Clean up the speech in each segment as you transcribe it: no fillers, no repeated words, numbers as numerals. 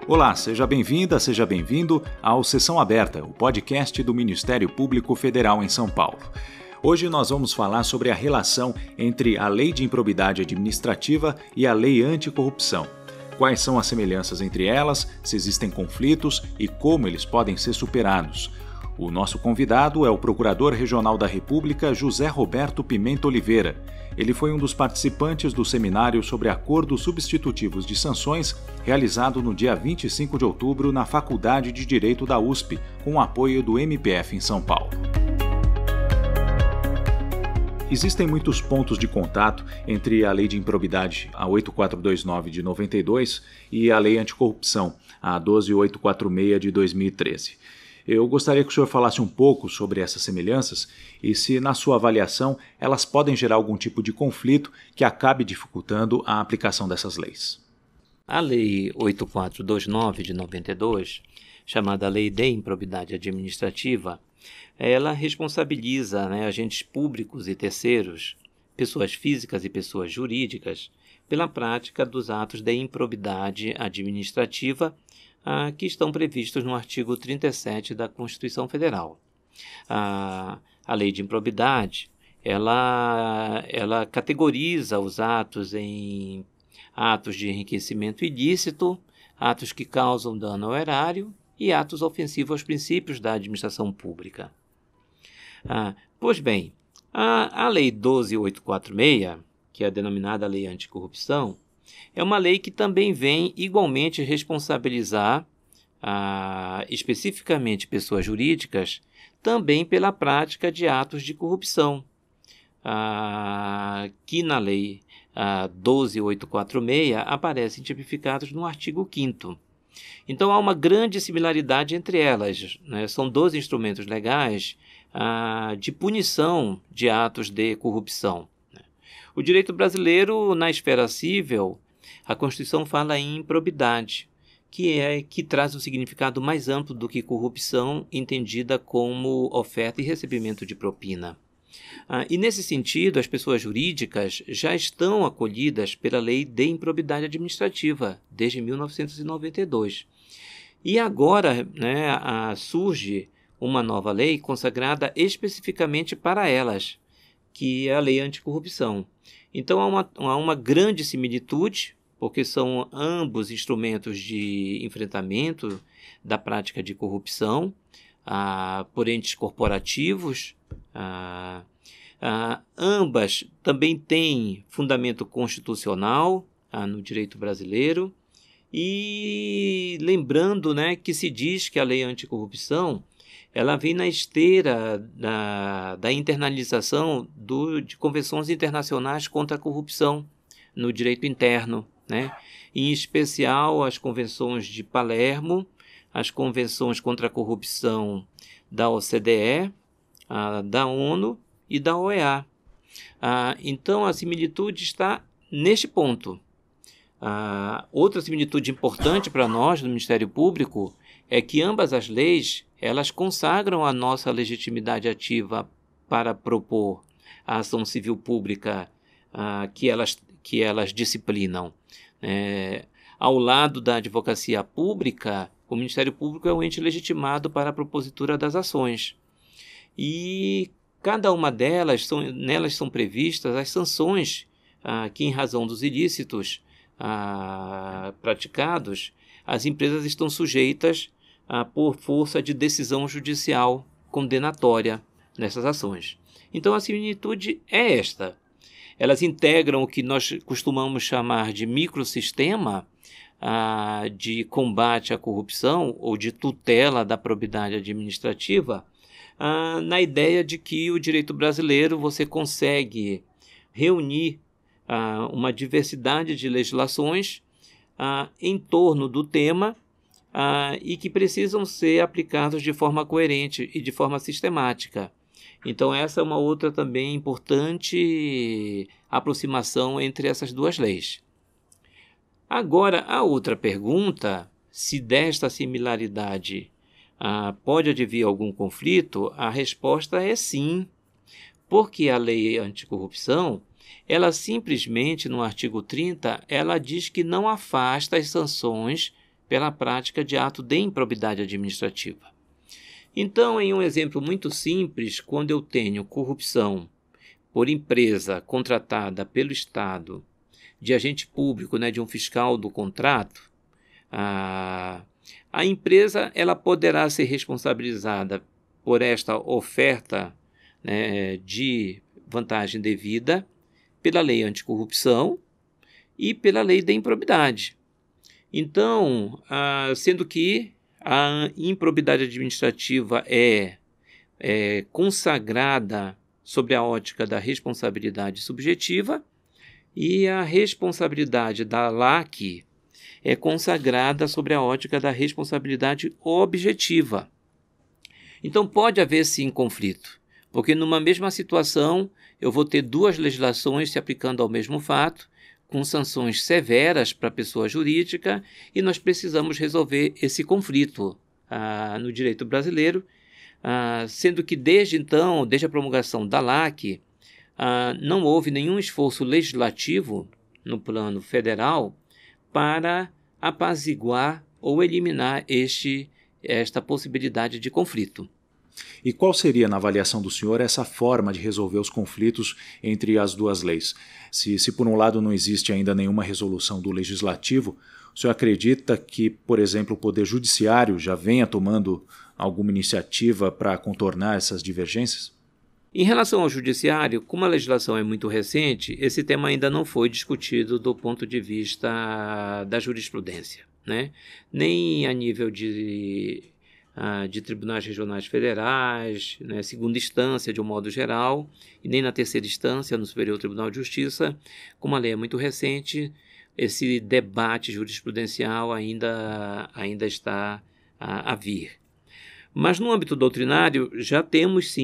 Olá, seja bem-vinda, seja bem-vindo ao Sessão Aberta, o podcast do Ministério Público Federal em São Paulo. Hoje nós vamos falar sobre a relação entre a Lei de Improbidade Administrativa e a Lei Anticorrupção. Quais são as semelhanças entre elas, se existem conflitos e como eles podem ser superados. O nosso convidado é o Procurador Regional da República, José Roberto Pimenta Oliveira. Ele foi um dos participantes do seminário sobre acordos substitutivos de sanções, realizado no dia 25 de outubro na Faculdade de Direito da USP, com o apoio do MPF em São Paulo. Existem muitos pontos de contato entre a Lei de Improbidade, a 8429 de 92, e a Lei Anticorrupção, a 12846 de 2013. Eu gostaria que o senhor falasse um pouco sobre essas semelhanças e se, na sua avaliação, elas podem gerar algum tipo de conflito que acabe dificultando a aplicação dessas leis. A Lei 8429 de 92, chamada Lei de Improbidade Administrativa, ela responsabiliza agentes públicos e terceiros, pessoas físicas e pessoas jurídicas, pela prática dos atos de improbidade administrativa que estão previstos no artigo 37 da Constituição Federal. A Lei de Improbidade, ela categoriza os atos em atos de enriquecimento ilícito, atos que causam dano ao erário e atos ofensivos aos princípios da administração pública. Pois bem, a Lei 12846, que é a denominada Lei Anticorrupção, é uma lei que também vem igualmente responsabilizar especificamente pessoas jurídicas também pela prática de atos de corrupção, que na Lei 12846 aparecem tipificados no artigo 5º. Então há uma grande similaridade entre elas, São 12 instrumentos legais de punição de atos de corrupção. O direito brasileiro, na esfera civil, a Constituição fala em improbidade, que traz um significado mais amplo do que corrupção, entendida como oferta e recebimento de propina. E nesse sentido, as pessoas jurídicas já estão acolhidas pela Lei de Improbidade Administrativa, desde 1992. E agora surge uma nova lei consagrada especificamente para elas, que é a Lei Anticorrupção. Então há uma grande similitude, porque são ambos instrumentos de enfrentamento da prática de corrupção por entes corporativos. Ambas também têm fundamento constitucional no direito brasileiro. E lembrando que se diz que a Lei Anticorrupção ela vem na esteira da internalização de convenções internacionais contra a corrupção no direito interno, Em especial as convenções de Palermo, as convenções contra a corrupção da OCDE, da ONU e da OEA. Então a similitude está neste ponto. Outra similitude importante para nós, no Ministério Público, é que ambas as leis elas consagram a nossa legitimidade ativa para propor a ação civil pública que elas disciplinam. Ao lado da advocacia pública, o Ministério Público é o ente legitimado para a propositura das ações. E cada uma delas, nelas são previstas as sanções que, em razão dos ilícitos praticados, as empresas estão sujeitas por força de decisão judicial condenatória nessas ações. Então a similitude é esta. Elas integram o que nós costumamos chamar de microsistema de combate à corrupção ou de tutela da probidade administrativa, na ideia de que o direito brasileiro você consegue reunir uma diversidade de legislações em torno do tema e que precisam ser aplicados de forma coerente e de forma sistemática. Então essa é uma outra também importante aproximação entre essas duas leis. Agora, a outra pergunta, se desta similaridade pode advir algum conflito, a resposta é sim, porque a Lei Anticorrupção ela simplesmente, no artigo 30, ela diz que não afasta as sanções pela prática de ato de improbidade administrativa. Então, em um exemplo muito simples, quando eu tenho corrupção por empresa contratada pelo Estado, de agente público, né, de um fiscal do contrato, a empresa ela poderá ser responsabilizada por esta oferta, né, de vantagem devida pela lei anticorrupção e pela lei da improbidade. Então, sendo que a improbidade administrativa é consagrada sobre a ótica da responsabilidade subjetiva e a responsabilidade da LAC é consagrada sobre a ótica da responsabilidade objetiva. Então, pode haver sim conflito, porque numa mesma situação eu vou ter duas legislações se aplicando ao mesmo fato, com sanções severas para a pessoa jurídica, e nós precisamos resolver esse conflito no direito brasileiro, sendo que desde então, desde a promulgação da LAC, não houve nenhum esforço legislativo no plano federal para apaziguar ou eliminar esta possibilidade de conflito. E qual seria, na avaliação do senhor, essa forma de resolver os conflitos entre as duas leis? Se por um lado não existe ainda nenhuma resolução do Legislativo, o senhor acredita que, por exemplo, o Poder Judiciário já venha tomando alguma iniciativa para contornar essas divergências? Em relação ao Judiciário, como a legislação é muito recente, esse tema ainda não foi discutido do ponto de vista da jurisprudência, né? Nem a nível de tribunais regionais federais, né, segunda instância de um modo geral, e nem na terceira instância, no Superior Tribunal de Justiça. Como a lei é muito recente, esse debate jurisprudencial ainda está a vir. Mas no âmbito doutrinário já temos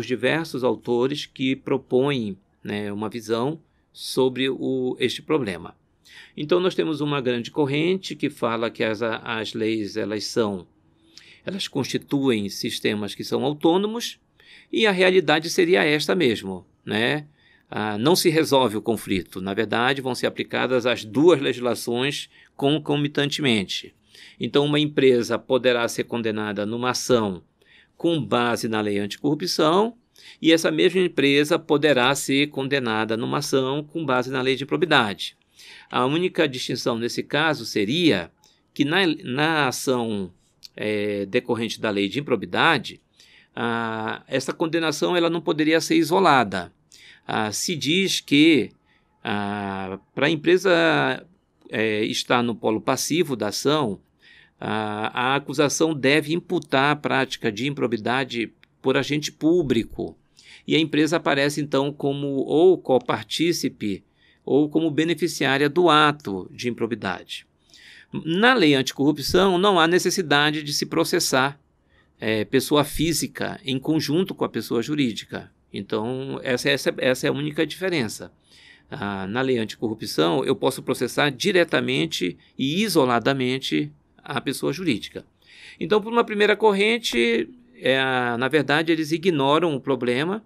diversos autores que propõem, né, uma visão sobre este problema. Então nós temos uma grande corrente que fala que as leis elas constituem sistemas que são autônomos, e a realidade seria esta mesmo, né? Não se resolve o conflito. Na verdade, vão ser aplicadas as duas legislações concomitantemente. Então, uma empresa poderá ser condenada numa ação com base na lei anticorrupção, e essa mesma empresa poderá ser condenada numa ação com base na lei de improbidade. A única distinção nesse caso seria que na ação decorrente da lei de improbidade, essa condenação ela não poderia ser isolada. Se diz que para a empresa estar no polo passivo da ação, a acusação deve imputar a prática de improbidade por agente público, e a empresa aparece então como ou copartícipe ou como beneficiária do ato de improbidade. Na lei anticorrupção, não há necessidade de se processar pessoa física em conjunto com a pessoa jurídica. Então, essa é a única diferença. Na lei anticorrupção, eu posso processar diretamente e isoladamente a pessoa jurídica. Então, por uma primeira corrente, na verdade, eles ignoram o problema,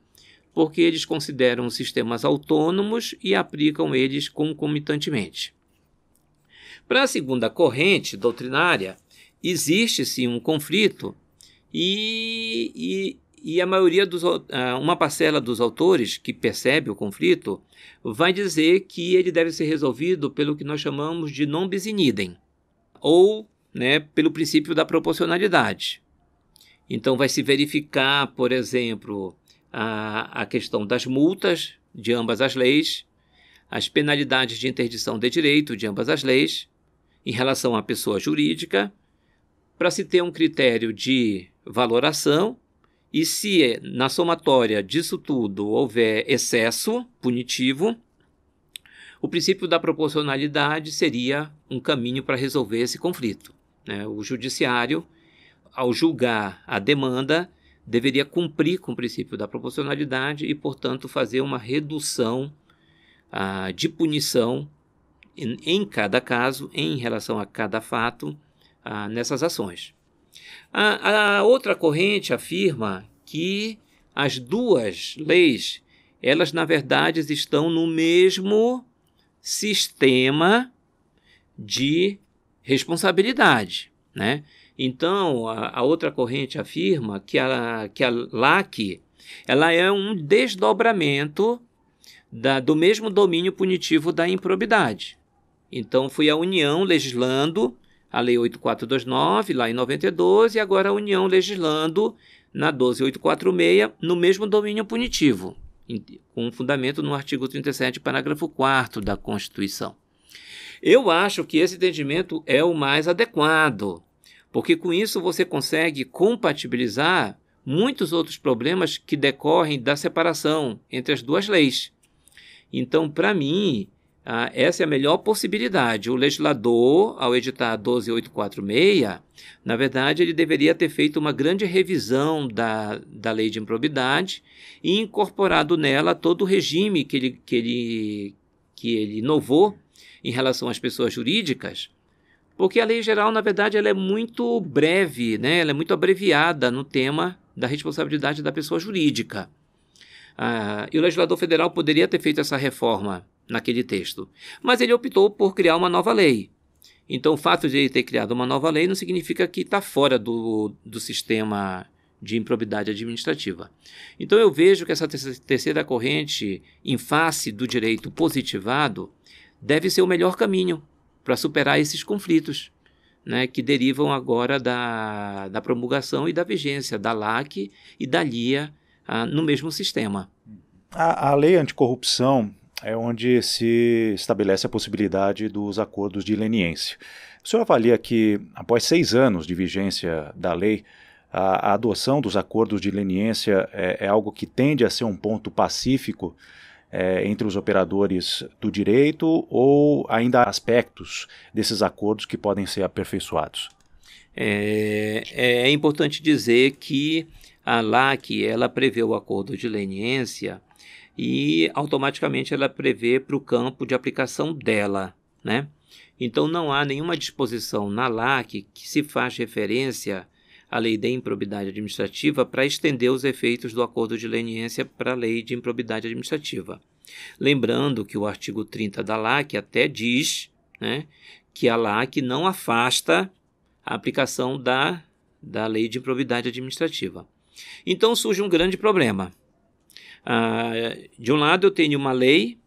porque eles consideram sistemas autônomos e aplicam eles concomitantemente. Para a segunda corrente doutrinária, existe sim um conflito e a maioria uma parcela dos autores que percebe o conflito vai dizer que ele deve ser resolvido pelo que nós chamamos de non bis in idem, ou, né, pelo princípio da proporcionalidade. Então vai se verificar, por exemplo, a questão das multas de ambas as leis, as penalidades de interdição de direito de ambas as leis, em relação à pessoa jurídica, para se ter um critério de valoração, e se na somatória disso tudo houver excesso punitivo, o princípio da proporcionalidade seria um caminho para resolver esse conflito, né? O judiciário, ao julgar a demanda, deveria cumprir com o princípio da proporcionalidade e, portanto, fazer uma redução de punição em cada caso, em relação a cada fato, nessas ações. A outra corrente afirma que as duas leis, elas na verdade estão no mesmo sistema de responsabilidade, né? Então, a outra corrente afirma que a LAC ela é um desdobramento do mesmo domínio punitivo da improbidade. Então, foi a União legislando a Lei 8429, lá em 92, e agora a União legislando na 12846, no mesmo domínio punitivo, com fundamento no artigo 37, parágrafo 4º da Constituição. Eu acho que esse entendimento é o mais adequado, porque com isso você consegue compatibilizar muitos outros problemas que decorrem da separação entre as duas leis. Então, para mim, essa é a melhor possibilidade. O legislador, ao editar 12846, na verdade, ele deveria ter feito uma grande revisão da lei de improbidade e incorporado nela todo o regime que ele inovou em relação às pessoas jurídicas, porque a lei geral, na verdade, ela é muito breve, né? Ela é muito abreviada no tema da responsabilidade da pessoa jurídica. E o legislador federal poderia ter feito essa reforma naquele texto, mas ele optou por criar uma nova lei. Então, o fato de ele ter criado uma nova lei não significa que está fora do sistema de improbidade administrativa. Então, eu vejo que essa terceira corrente, em face do direito positivado, deve ser o melhor caminho para superar esses conflitos, né, que derivam agora da promulgação e da vigência da LAC e da LIA no mesmo sistema. A lei anticorrupção é onde se estabelece a possibilidade dos acordos de leniência. O senhor avalia que, após 6 anos de vigência da lei, a adoção dos acordos de leniência é algo que tende a ser um ponto pacífico entre os operadores do direito, ou ainda há aspectos desses acordos que podem ser aperfeiçoados? É importante dizer que a LAC ela prevê o acordo de leniência e automaticamente ela prevê para o campo de aplicação dela, né? Então não há nenhuma disposição na LAC que se faz referência à lei de improbidade administrativa para estender os efeitos do acordo de leniência para a lei de improbidade administrativa. Lembrando que o artigo 30 da LAC até diz, né, que a LAC não afasta a aplicação da lei de improbidade administrativa. Então surge um grande problema. De um lado eu tenho uma lei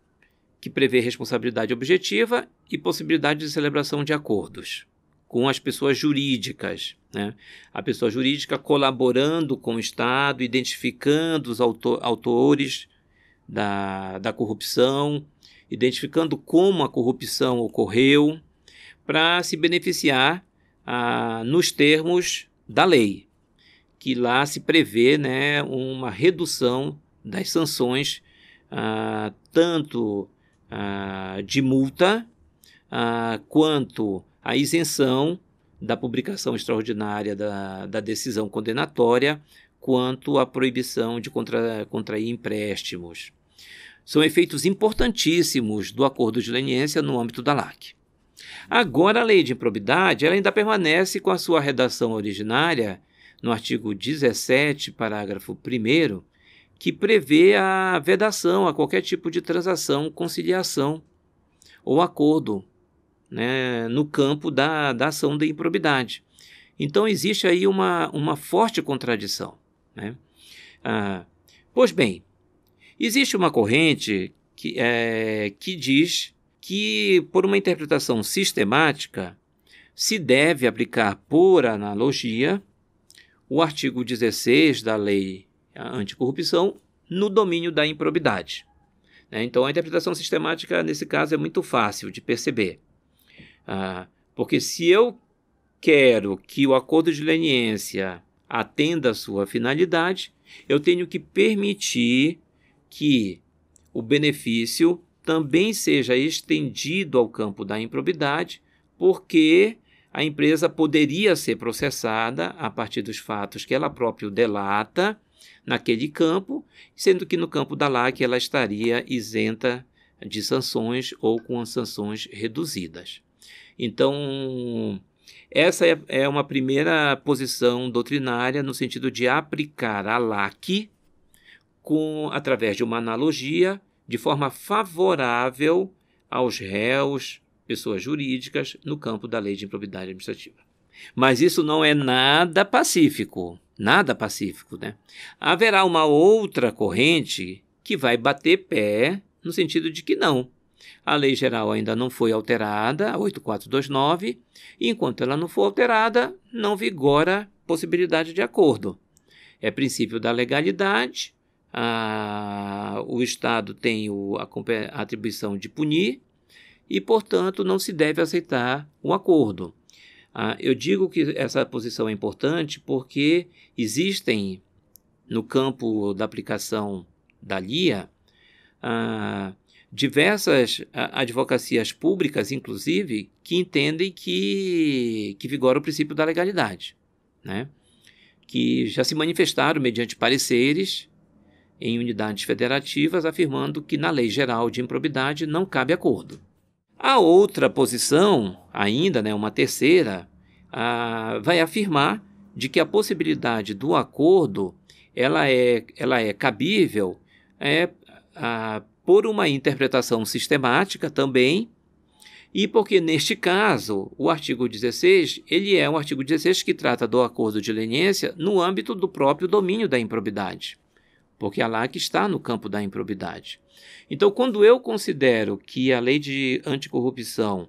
que prevê responsabilidade objetiva e possibilidade de celebração de acordos com as pessoas jurídicas, né? A pessoa jurídica colaborando com o Estado, identificando os autores da corrupção, identificando como a corrupção ocorreu, para se beneficiar nos termos da lei, que lá se prevê, né, uma redução das sanções, tanto de multa, quanto a isenção da publicação extraordinária da decisão condenatória, quanto a proibição de contrair empréstimos. São efeitos importantíssimos do acordo de leniência no âmbito da LAC. Agora, a lei de improbidade ela ainda permanece com a sua redação originária, no artigo 17, parágrafo 1º, que prevê a vedação a qualquer tipo de transação, conciliação ou acordo, né, no campo da ação de improbidade. Então, existe aí uma forte contradição, né? Pois bem, existe uma corrente que diz que, por uma interpretação sistemática, se deve aplicar por analogia o artigo 16 da Lei Anticorrupção no domínio da improbidade, né? Então, a interpretação sistemática, nesse caso, é muito fácil de perceber. Porque se eu quero que o acordo de leniência atenda a sua finalidade, eu tenho que permitir que o benefício também seja estendido ao campo da improbidade, porque a empresa poderia ser processada a partir dos fatos que ela própria delata naquele campo, sendo que no campo da LAC ela estaria isenta de sanções ou com sanções reduzidas. Então, essa é uma primeira posição doutrinária no sentido de aplicar a LAC através de uma analogia de forma favorável aos réus, pessoas jurídicas no campo da lei de improbidade administrativa. Mas isso não é nada pacífico, né? Haverá uma outra corrente que vai bater pé no sentido de que não. A lei geral ainda não foi alterada, a 8429, e enquanto ela não for alterada, não vigora possibilidade de acordo. É princípio da legalidade, o Estado tem a atribuição de punir e, portanto, não se deve aceitar o acordo. Eu digo que essa posição é importante porque existem, no campo da aplicação da LIA, diversas advocacias públicas, inclusive, que entendem que vigora o princípio da legalidade, né? Que já se manifestaram mediante pareceres em unidades federativas, afirmando que na lei geral de improbidade não cabe acordo. A outra posição, ainda, né, uma terceira, vai afirmar de que a possibilidade do acordo ela é cabível por uma interpretação sistemática também, e porque, neste caso, o artigo 16, ele é um artigo 16 que trata do acordo de leniência no âmbito do próprio domínio da improbidade, porque é lá que está no campo da improbidade. Então, quando eu considero que a lei de anticorrupção,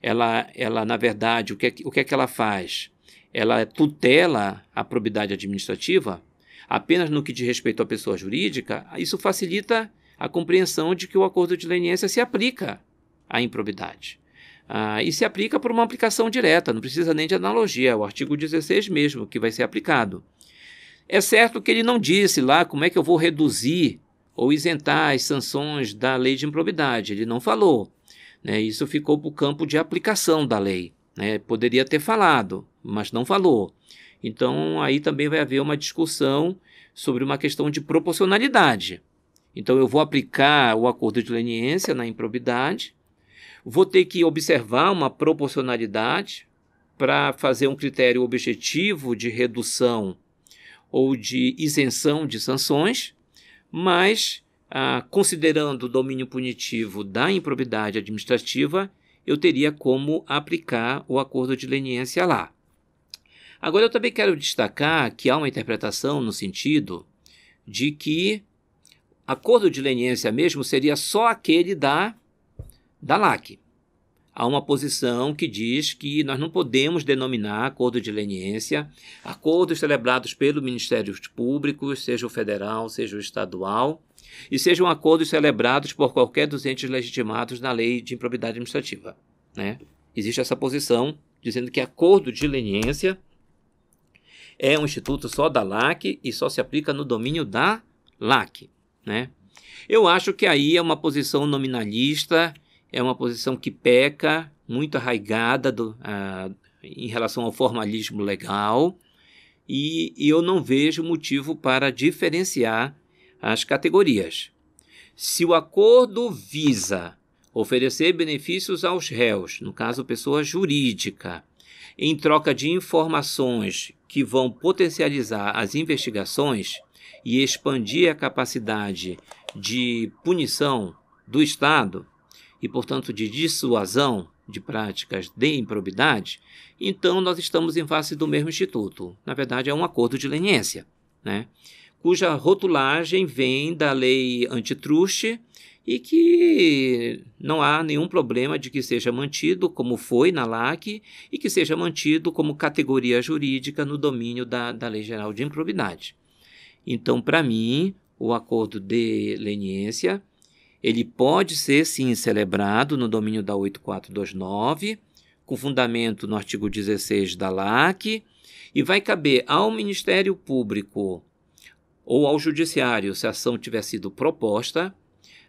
ela na verdade, o que é que ela faz? Ela tutela a probidade administrativa apenas no que diz respeito à pessoa jurídica, isso facilita a compreensão de que o acordo de leniência se aplica à improbidade. E se aplica por uma aplicação direta, não precisa nem de analogia, é o artigo 16 mesmo que vai ser aplicado. É certo que ele não disse lá como é que eu vou reduzir ou isentar as sanções da lei de improbidade, ele não falou, né? Isso ficou para o campo de aplicação da lei, né? Poderia ter falado, mas não falou. Então, aí também vai haver uma discussão sobre uma questão de proporcionalidade. Então, eu vou aplicar o acordo de leniência na improbidade, vou ter que observar uma proporcionalidade para fazer um critério objetivo de redução ou de isenção de sanções, mas, considerando o domínio punitivo da improbidade administrativa, eu teria como aplicar o acordo de leniência lá. Agora, eu também quero destacar que há uma interpretação no sentido de que acordo de leniência mesmo seria só aquele da LAC. Há uma posição que diz que nós não podemos denominar acordo de leniência acordos celebrados pelo Ministério Público, seja o federal, seja o estadual, e sejam acordos celebrados por qualquer dos entes legitimados na lei de improbidade administrativa, né? Existe essa posição dizendo que acordo de leniência é um instituto só da LAC e só se aplica no domínio da LAC, né? Eu acho que aí é uma posição nominalista, é uma posição que peca, muito arraigada em relação ao formalismo legal, e eu não vejo motivo para diferenciar as categorias. Se o acordo visa oferecer benefícios aos réus, no caso pessoa jurídica, em troca de informações que vão potencializar as investigações e expandir a capacidade de punição do Estado, e, portanto, de dissuasão de práticas de improbidade, então nós estamos em face do mesmo instituto. Na verdade, é um acordo de leniência, né? Cuja rotulagem vem da lei antitruste e que não há nenhum problema de que seja mantido, como foi na LAC, e que seja mantido como categoria jurídica no domínio da Lei Geral de Improbidade. Então, para mim, o acordo de leniência ele pode ser, sim, celebrado no domínio da 8429, com fundamento no artigo 16 da LAC, e vai caber ao Ministério Público ou ao Judiciário, se a ação tiver sido proposta,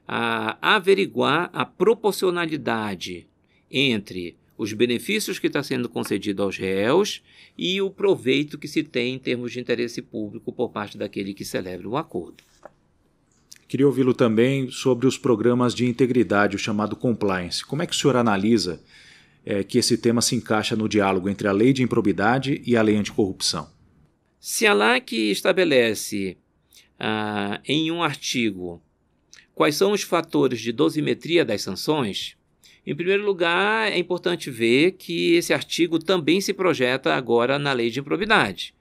a averiguar a proporcionalidade entre os benefícios que está sendo concedido aos réus e o proveito que se tem em termos de interesse público por parte daquele que celebra o acordo. Queria ouvi-lo também sobre os programas de integridade, o chamado compliance. Como é que o senhor analisa que esse tema se encaixa no diálogo entre a lei de improbidade e a lei anticorrupção? Se a LAC estabelece em um artigo quais são os fatores de dosimetria das sanções, Em primeiro lugar, é importante ver que esse artigo também se projeta agora na lei de improbidade.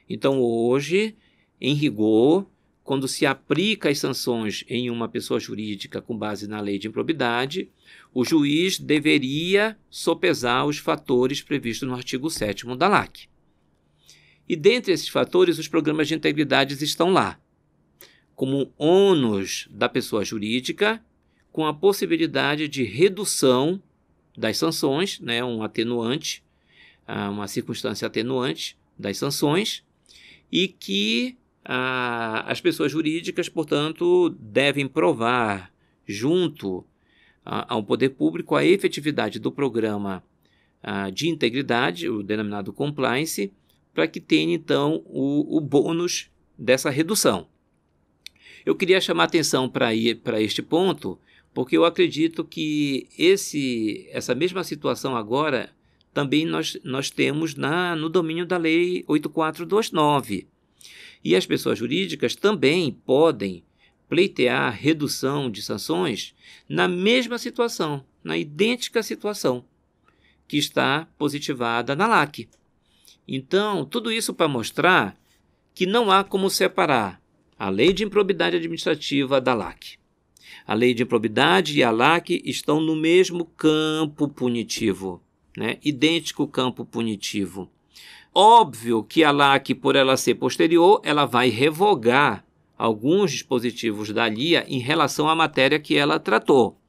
Então, hoje, em rigor, quando se aplica as sanções em uma pessoa jurídica com base na lei de improbidade, o juiz deveria sopesar os fatores previstos no artigo 7º da LAC. E dentre esses fatores, os programas de integridade estão lá, como ônus da pessoa jurídica, com a possibilidade de redução das sanções, né, um atenuante, uma circunstância atenuante das sanções, e que as pessoas jurídicas, portanto, devem provar junto ao poder público a efetividade do programa de integridade, o denominado compliance, para que tenha, então, o bônus dessa redução. Eu queria chamar a atenção para este ponto, porque eu acredito que essa mesma situação agora também nós temos no domínio da Lei 8429. E as pessoas jurídicas também podem pleitear redução de sanções na mesma situação, na idêntica situação que está positivada na LAC. Então, tudo isso para mostrar que não há como separar a Lei de Improbidade Administrativa da LAC. A Lei de Improbidade e a LAC estão no mesmo campo punitivo, né? Idêntico campo punitivo. Óbvio que a LAC, por ela ser posterior, ela vai revogar alguns dispositivos da LIA em relação à matéria que ela tratou.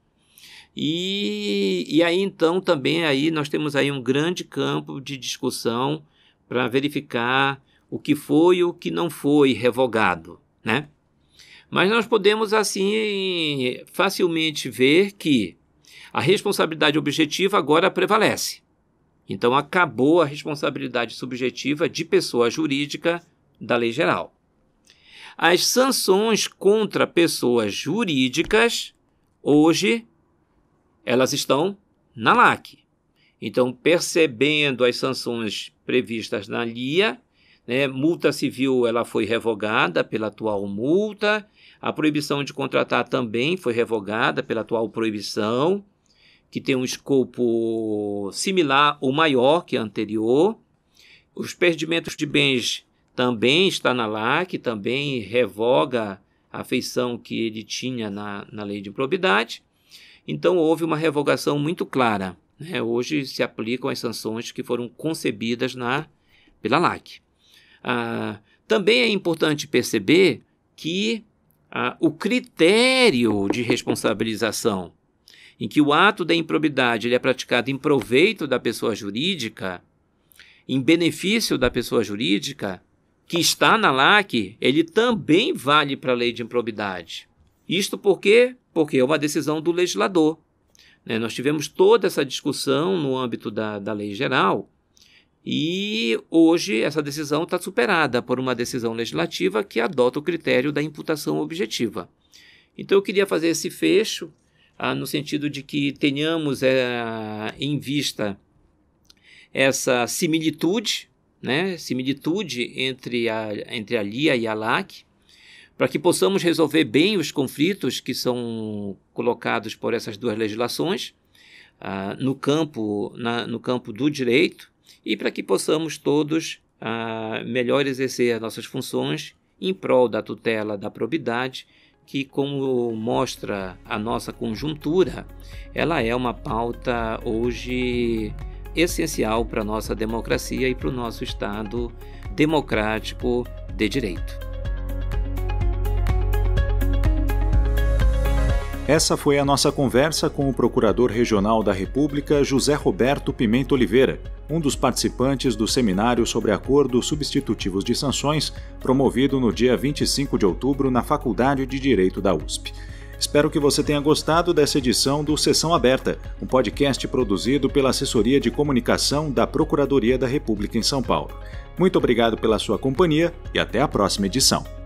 E aí, então, também aí nós temos aí um grande campo de discussão para verificar o que foi e o que não foi revogado, né? Mas nós podemos, assim, facilmente ver que a responsabilidade objetiva agora prevalece. Então, acabou a responsabilidade subjetiva de pessoa jurídica da lei geral. As sanções contra pessoas jurídicas, hoje, elas estão na LAC. Então, percebendo as sanções previstas na LIA, né, multa civil ela foi revogada pela atual multa, a proibição de contratar também foi revogada pela atual proibição, que tem um escopo similar ou maior que a anterior. Os perdimentos de bens também está na LAC, também revoga a feição que ele tinha na lei de improbidade. Então, houve uma revogação muito clara, né? Hoje se aplicam as sanções que foram concebidas pela LAC. Também é importante perceber que o critério de responsabilização em que o ato da improbidade ele é praticado em proveito da pessoa jurídica, em benefício da pessoa jurídica, que está na LAC, ele também vale para a lei de improbidade. Isto por quê? Porque é uma decisão do legislador, né? Nós tivemos toda essa discussão no âmbito da lei geral e hoje essa decisão está superada por uma decisão legislativa que adota o critério da imputação objetiva. Então eu queria fazer esse fecho no sentido de que tenhamos em vista essa similitude, né? Similitude entre a LIA e a LAC, para que possamos resolver bem os conflitos que são colocados por essas duas legislações no campo do direito e para que possamos todos melhor exercer as nossas funções em prol da tutela da probidade, que, como mostra a nossa conjuntura, ela é uma pauta hoje essencial para a nossa democracia e para o nosso Estado democrático de direito. Essa foi a nossa conversa com o Procurador Regional da República, José Roberto Pimenta Oliveira, um dos participantes do seminário sobre acordos substitutivos de sanções, promovido no dia 25 de outubro na Faculdade de Direito da USP. Espero que você tenha gostado dessa edição do Sessão Aberta, um podcast produzido pela Assessoria de Comunicação da Procuradoria da República em São Paulo. Muito obrigado pela sua companhia e até a próxima edição.